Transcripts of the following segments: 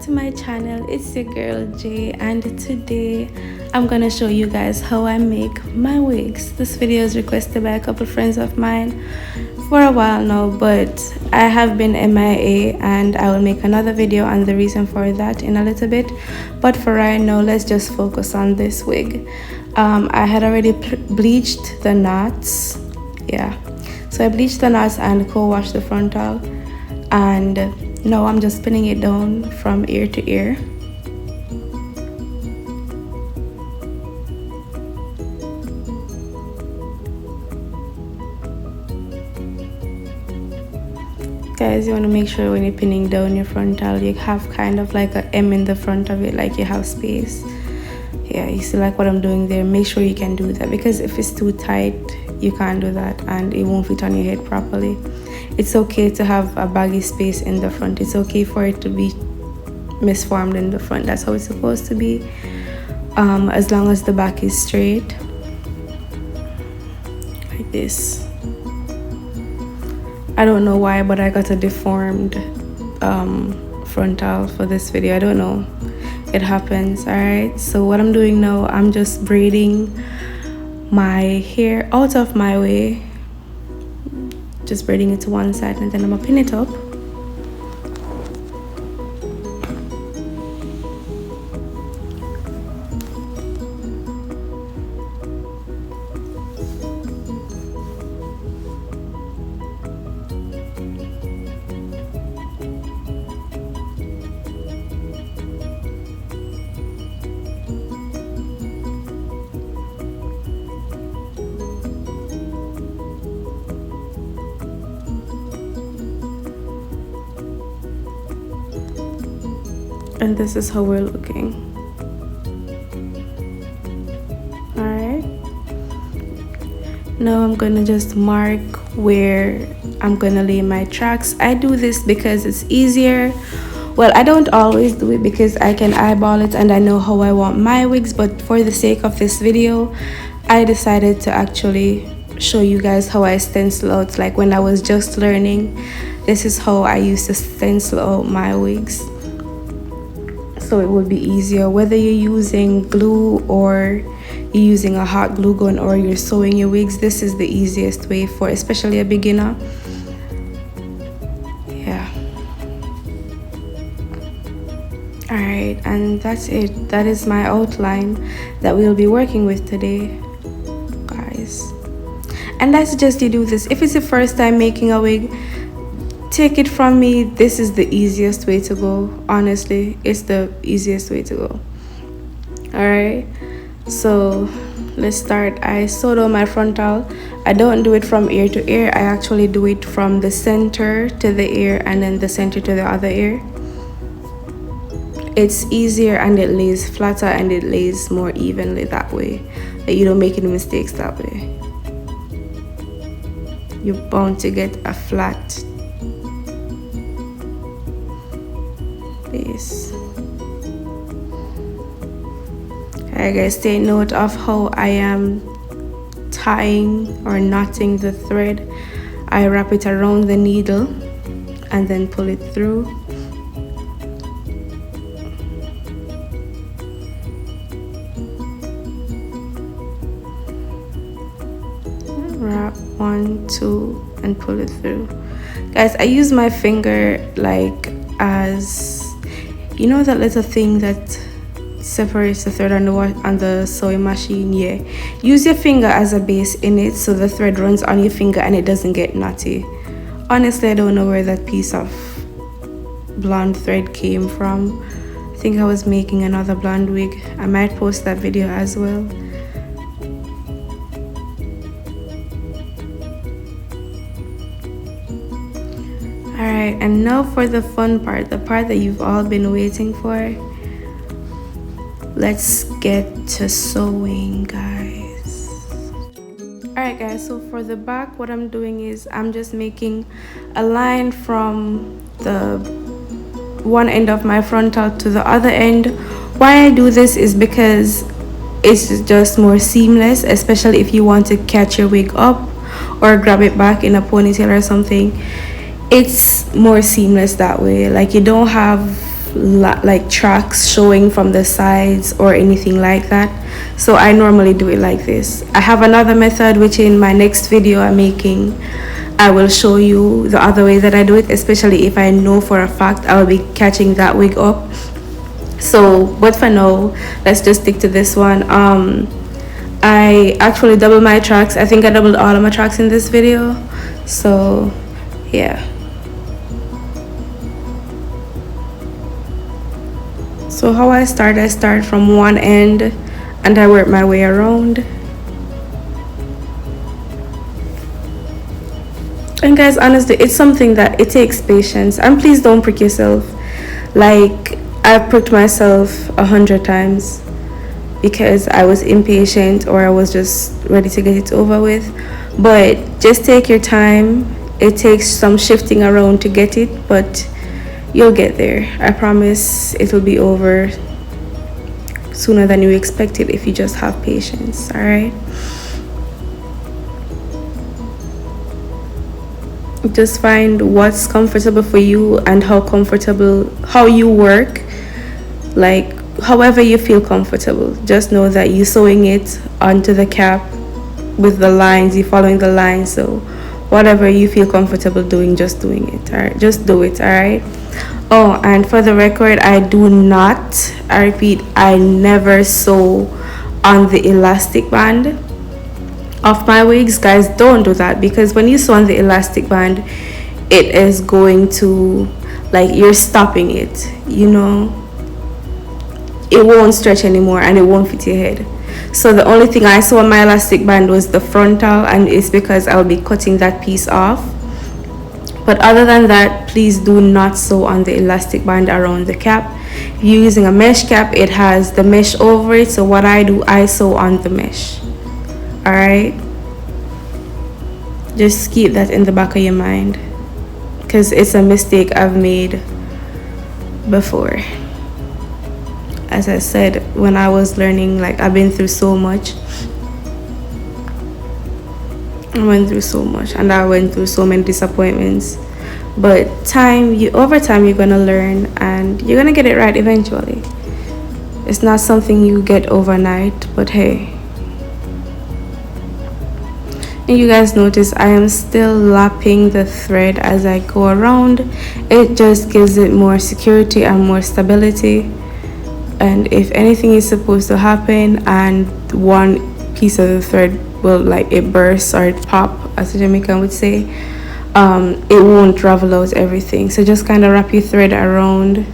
to my channel. It's your girl Jay, and today I'm gonna show you guys how I make my wigs. This video is requested by a couple friends of mine for a while now, but I have been MIA and I will make another video on the reason for that in a little bit. But for right now, let's just focus on this wig. I had already bleached the knots. Yeah, so I bleached the knots and co-washed the frontal, and now I'm just pinning it down from ear to ear. Guys, you want to make sure when you're pinning down your frontal, you have kind of like a M in the front of it, like you have space. Yeah, you see like what I'm doing there. Make sure you can do that, because if it's too tight, you can't do that and it won't fit on your head properly. It's okay to have a baggy space in the front. It's okay for it to be misformed in the front. That's how it's supposed to be, as long as the back is straight like this. I don't know why, but I got a deformed frontal for this video. I don't know, it happens. All right, so what I'm doing now, I'm just braiding my hair out of my way, just braiding it to one side, and then I'm gonna pin it up. And this is how we're looking. All right, now I'm gonna just mark where I'm gonna lay my tracks. I do this because it's easier. Well, I don't always do it because I can eyeball it and I know how I want my wigs, but for the sake of this video, I decided to actually show you guys how I stencil out. Like when I was just learning, this is how I used to stencil out my wigs, so it would be easier. Whether you're using glue or you're using a hot glue gun or you're sewing your wigs, this is the easiest way for especially a beginner. Yeah. All right, and that's it. That is my outline that we'll be working with today, guys. And I suggest you do this if it's your first time making a wig. Take it from me, this is the easiest way to go. Honestly, it's the easiest way to go. All right, so let's start. I sewed on my frontal. I don't do it from ear to ear. I actually do it from the center to the ear and then the center to the other ear. It's easier and it lays flatter and it lays more evenly that way. That you don't make any mistakes that way. You're bound to get a flat base. Alright guys, take note of how I am tying or knotting the thread. I wrap it around the needle and then pull it through. Wrap 1, 2 and pull it through. Guys, I use my finger like as, you know, that little thing that separates the thread on the sewing machine. Yeah, use your finger as a base in it so the thread runs on your finger and it doesn't get knotty. Honestly, I don't know where that piece of blonde thread came from. I think I was making another blonde wig. I might post that video as well. Alright, and now for the fun part, the part that you've all been waiting for. Let's get to sewing, guys. Alright guys, so for the back, what I'm doing is I'm just making a line from the one end of my frontal to the other end. Why I do this is because it's just more seamless, especially if you want to catch your wig up or grab it back in a ponytail or something. It's more seamless that way. Like you don't have like tracks showing from the sides or anything like that. So I normally do it like this. I have another method which in my next video I'm making, I will show you the other way that I do it, especially if I know for a fact I will be catching that wig up. So but for now, let's just stick to this one. I actually doubled my tracks. I think I doubled all of my tracks in this video. So yeah. So how I start from one end and I work my way around. And guys, honestly, it's something that it takes patience, and please don't prick yourself. Like, I've pricked myself 100 times because I was impatient or I was just ready to get it over with. But just take your time. It takes some shifting around to get it, but you'll get there. I promise it will be over sooner than you expected if you just have patience. All right, just find what's comfortable for you and how you work, like however you feel comfortable. Just know that you're sewing it onto the cap with the lines, you're following the lines. So whatever you feel comfortable doing, just doing it. All right, just do it. All right. Oh, and for the record, I repeat, I never sew on the elastic band of my wigs. Guys, don't do that, because when you sew on the elastic band, it is going to, like, you're stopping it, you know, it won't stretch anymore and it won't fit your head. So the only thing I sew on my elastic band was the frontal, and it's because I'll be cutting that piece off. But other than that, please do not sew on the elastic band around the cap. If you're using a mesh cap, it has the mesh over it. So what I do, I sew on the mesh. All right, just keep that in the back of your mind, because it's a mistake I've made before. As I said, when I was learning, like, I've been through so much. I went through so much, and I went through so many disappointments. But over time, you're gonna learn and you're gonna get it right eventually. It's not something you get overnight, but hey. And you guys notice I am still lapping the thread as I go around. It just gives it more security and more stability. And if anything is supposed to happen and one piece of the thread will, like, it bursts or it pop, as a Jamaican would say, it won't ravel out everything. So just kind of wrap your thread around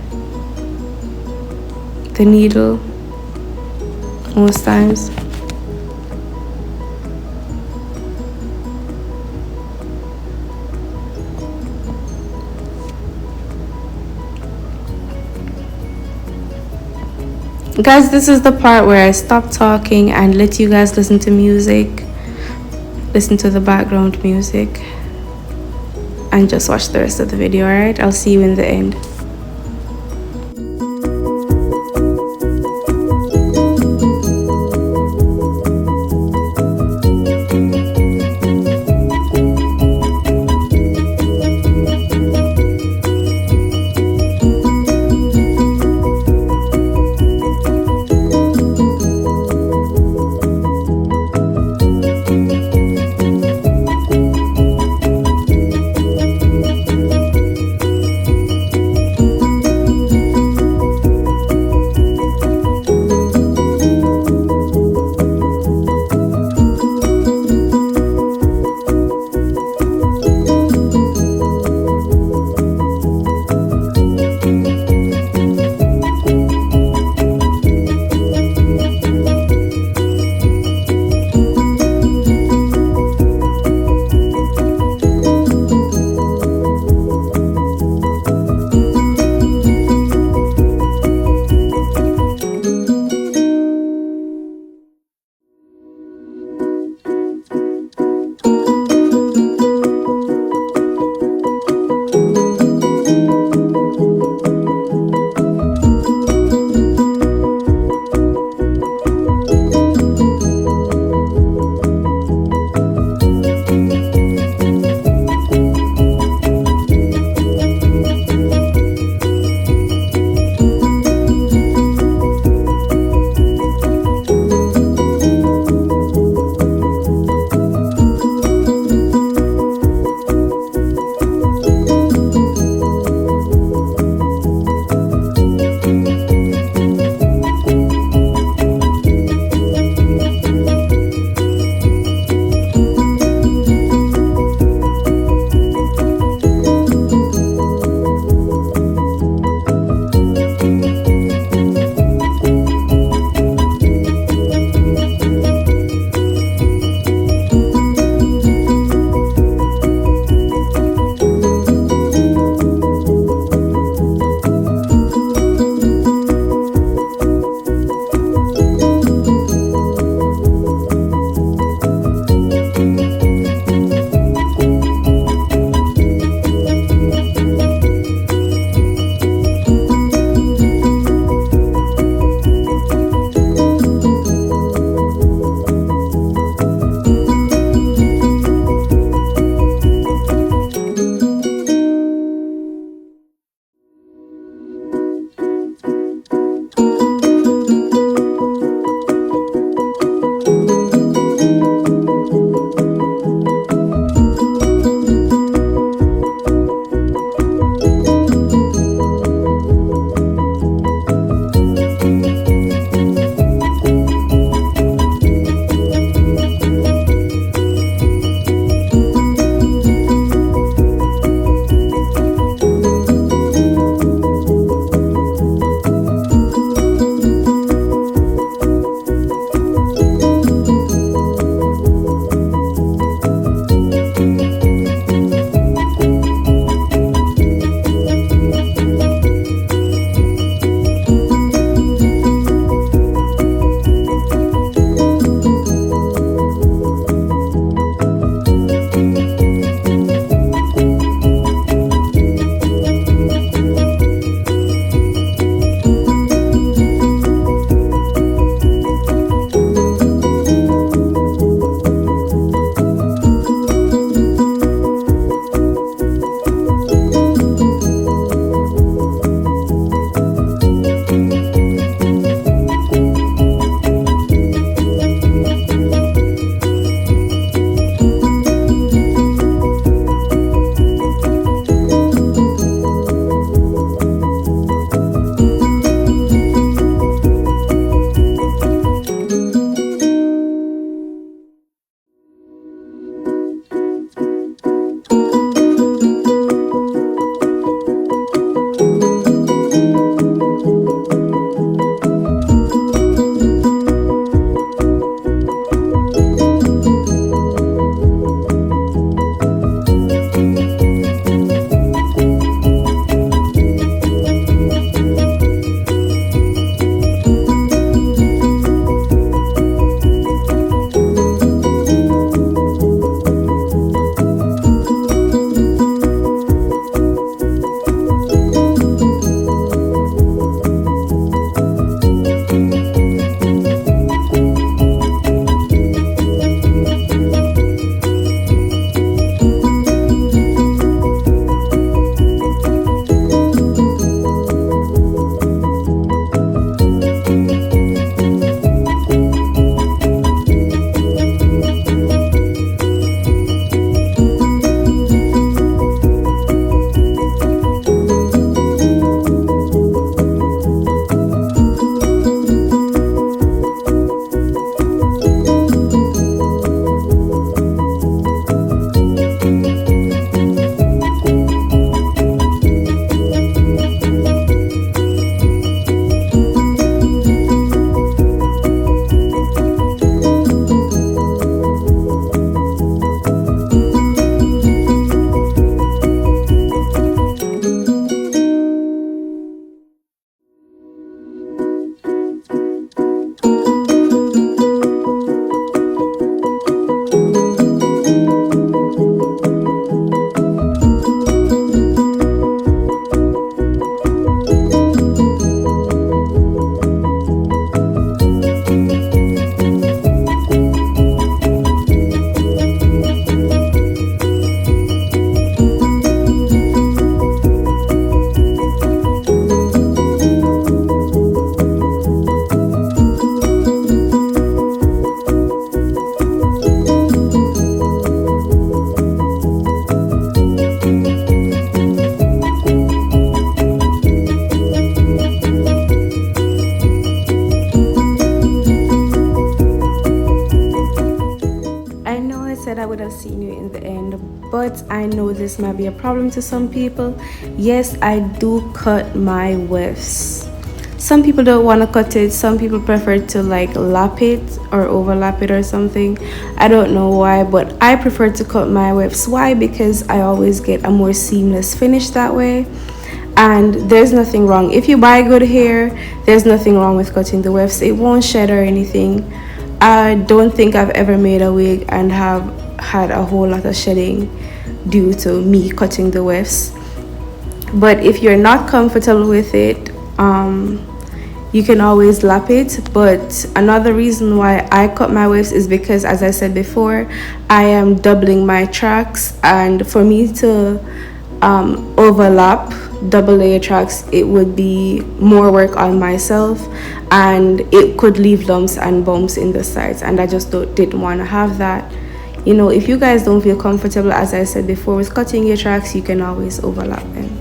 the needle most times. Guys, this is the part where I stop talking and let you guys listen to music, listen to the background music, and just watch the rest of the video. All right, I'll see you in the end. but I know this might be a problem to some people. Yes, I do cut my wefts. Some people don't want to cut it. Some people prefer to like lap it or overlap it or something. I don't know why, but I prefer to cut my wefts. Why? Because I always get a more seamless finish that way. And there's nothing wrong. If you buy good hair, there's nothing wrong with cutting the wefts. It won't shed or anything. I don't think I've ever made a wig and have had a whole lot of shedding due to me cutting the wefts. But if you're not comfortable with it, you can always lap it. But another reason why I cut my wefts is because, as I said before, I am doubling my tracks, and for me to overlap double layer tracks, it would be more work on myself, and it could leave lumps and bumps in the sides, and I just didn't want to have that. You know, if you guys don't feel comfortable, as I said before, with cutting your tracks, you can always overlap them.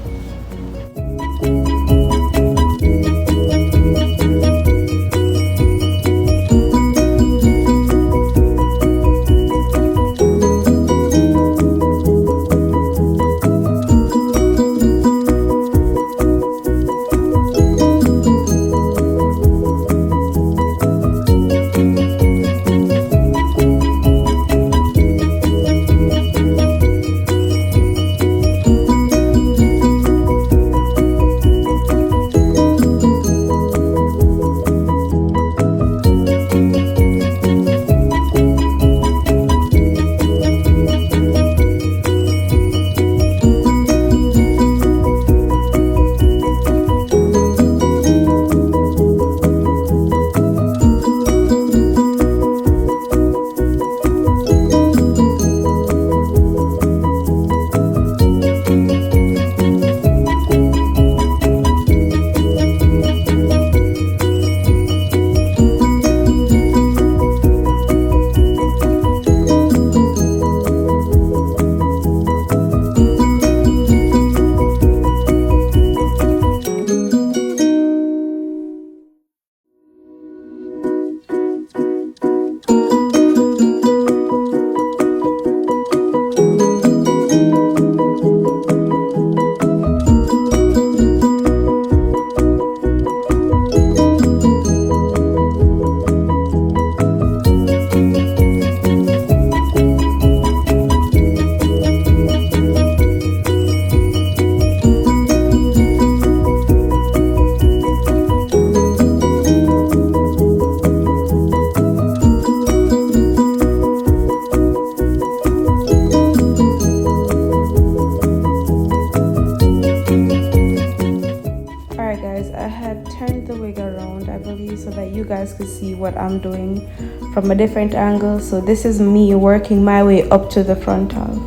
Guys could see what I'm doing from a different angle. So this is me working my way up to the frontal.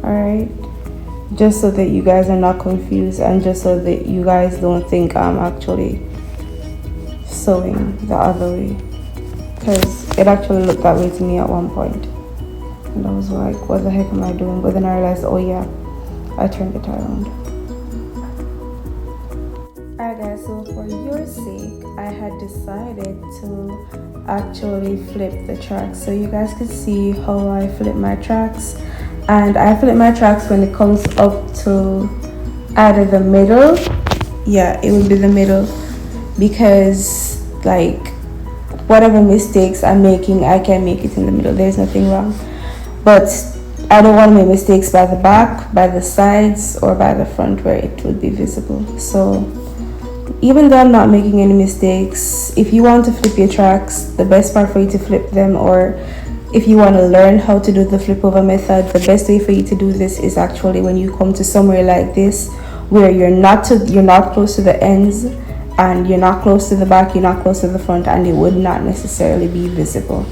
Alright, just so that you guys are not confused, and just so that you guys don't think I'm actually sewing the other way, because it actually looked that way to me at one point, and I was like, what the heck am I doing? But then I realized, oh yeah, I turned it around. Alright guys, so for your sake, I had decided to actually flip the tracks, so you guys could see how I flip my tracks. And I flip my tracks when it comes up to either the middle, yeah, it would be the middle, because like whatever mistakes I'm making, I can make it in the middle, there's nothing wrong. But I don't want to make mistakes by the back, by the sides, or by the front where it would be visible. So even though I'm not making any mistakes, if you want to flip your tracks, the best part for you to flip them, or if you want to learn how to do the flip over method, the best way for you to do this is actually when you come to somewhere like this, where you're not close to the ends, and you're not close to the back, you're not close to the front, and it would not necessarily be visible.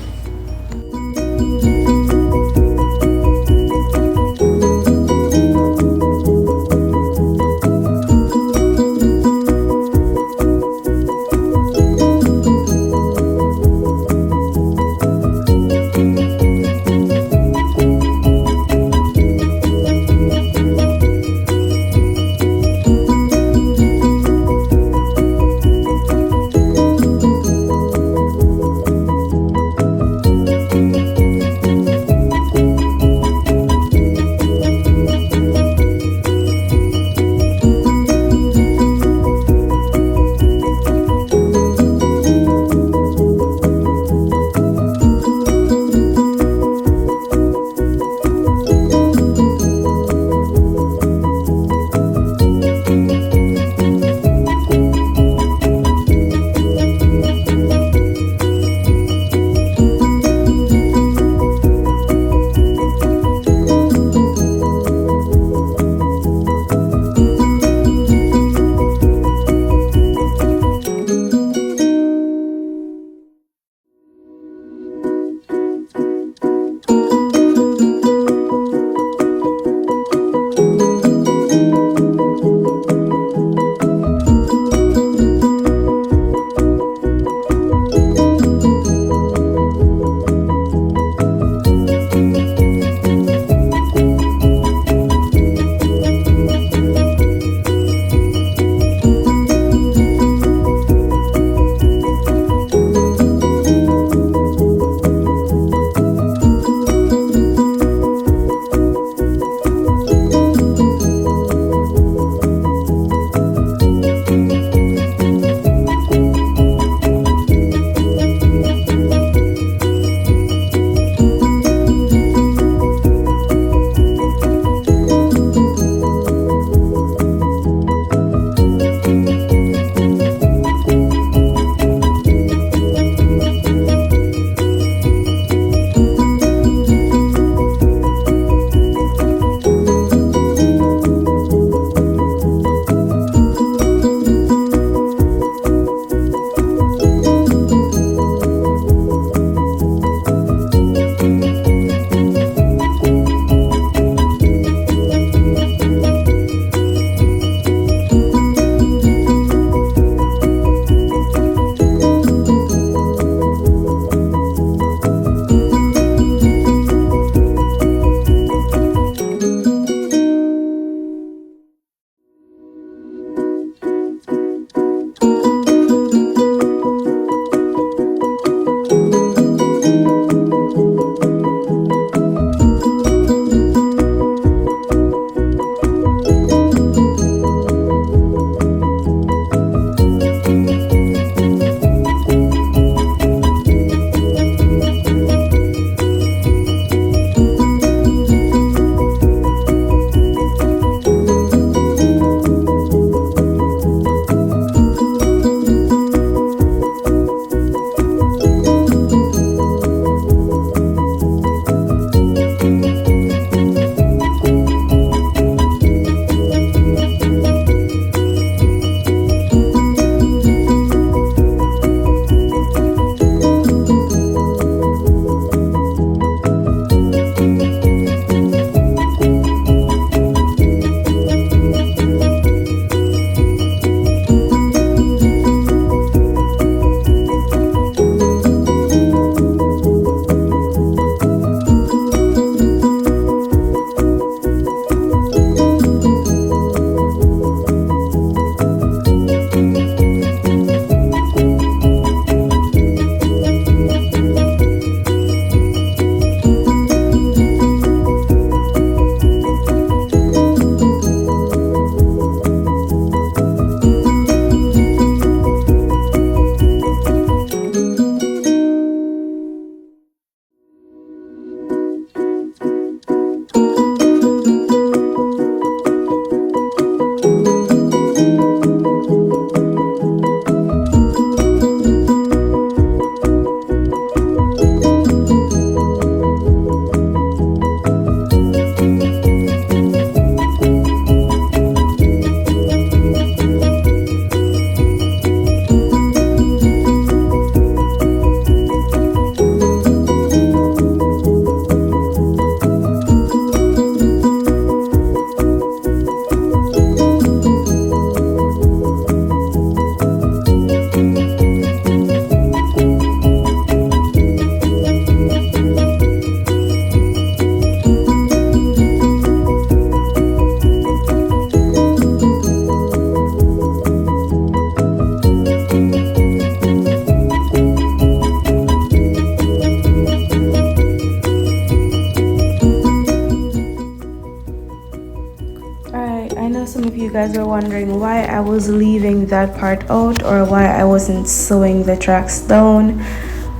guys were wondering why I was leaving that part out or why I wasn't sewing the tracks down,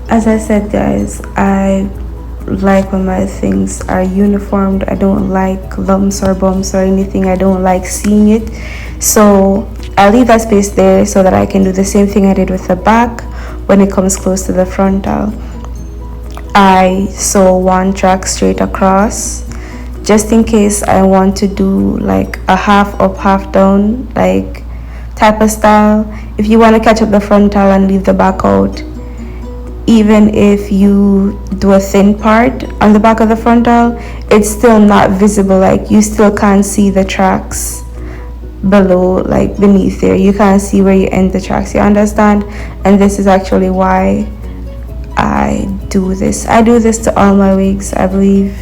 as I said, guys, I like when my things are uniformed. I don't like lumps or bumps or anything. I don't like seeing it, so I leave that space there so that I can do the same thing I did with the back. When it comes close to the frontal, I sew one track straight across, just in case I want to do like a half up half down like type of style. If you want to catch up the frontal and leave the back out, even if you do a thin part on the back of the frontal, it's still not visible. Like you still can't see the tracks below, like beneath there. You can't see where you end the tracks, you understand? And this is actually why I do this. I do this to all my wigs, I believe.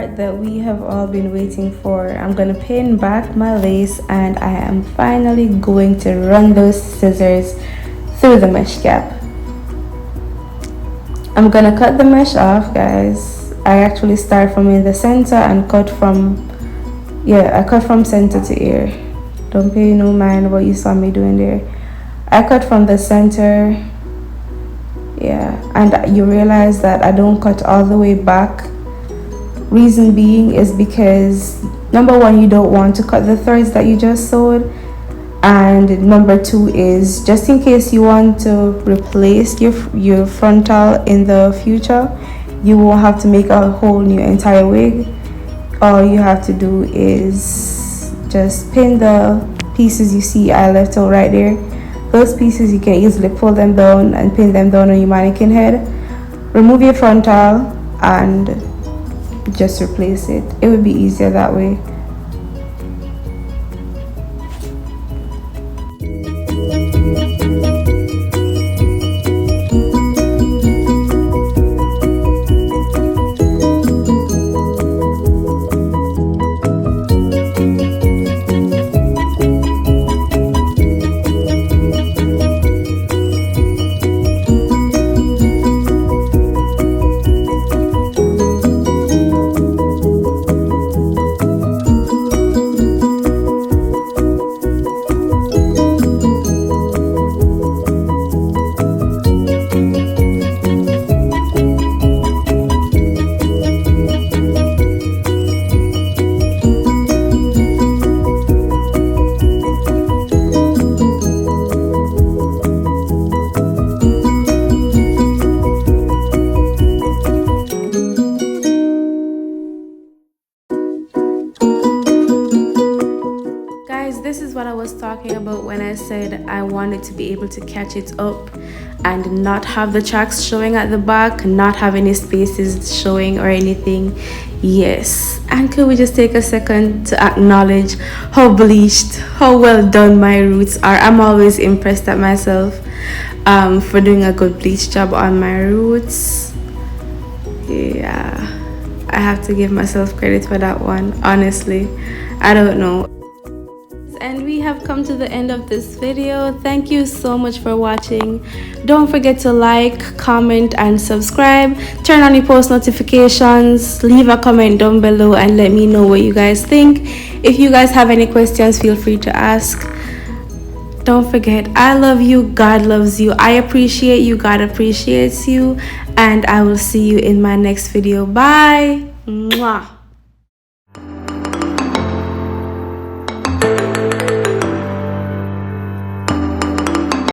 part that we have all been waiting for. I'm gonna pin back my lace and I am finally going to run those scissors through the mesh gap. I'm gonna cut the mesh off, guys. I actually start from in the center and cut from, I cut from center to ear. Don't pay no mind what you saw me doing there. I cut from the center, and you realize that I don't cut all the way back. Reason being is because number one, you don't want to cut the threads that you just sewed, and number two is just in case you want to replace your frontal in the future, you won't have to make a whole new entire wig. All you have to do is just pin the pieces you see I left out right there. Those pieces you can easily pull them down and pin them down on your mannequin head. Remove your frontal and just replace it. It would be easier that way. This is what I was talking about when I said I wanted to be able to catch it up and not have the tracks showing at the back, not have any spaces showing or anything. Yes, and could we just take a second to acknowledge how bleached, how well done my roots are. I'm always impressed at myself for doing a good bleach job on my roots. Yeah, I have to give myself credit for that one. Honestly, I don't know. And we have come to the end of this video. Thank you so much for watching. Don't forget to like, comment and subscribe. Turn on your post notifications. Leave a comment down below and let me know what you guys think. If you guys have any questions, feel free to ask. Don't forget, I love you, God loves you, I appreciate you, God appreciates you, and I will see you in my next video. Bye. Mwah.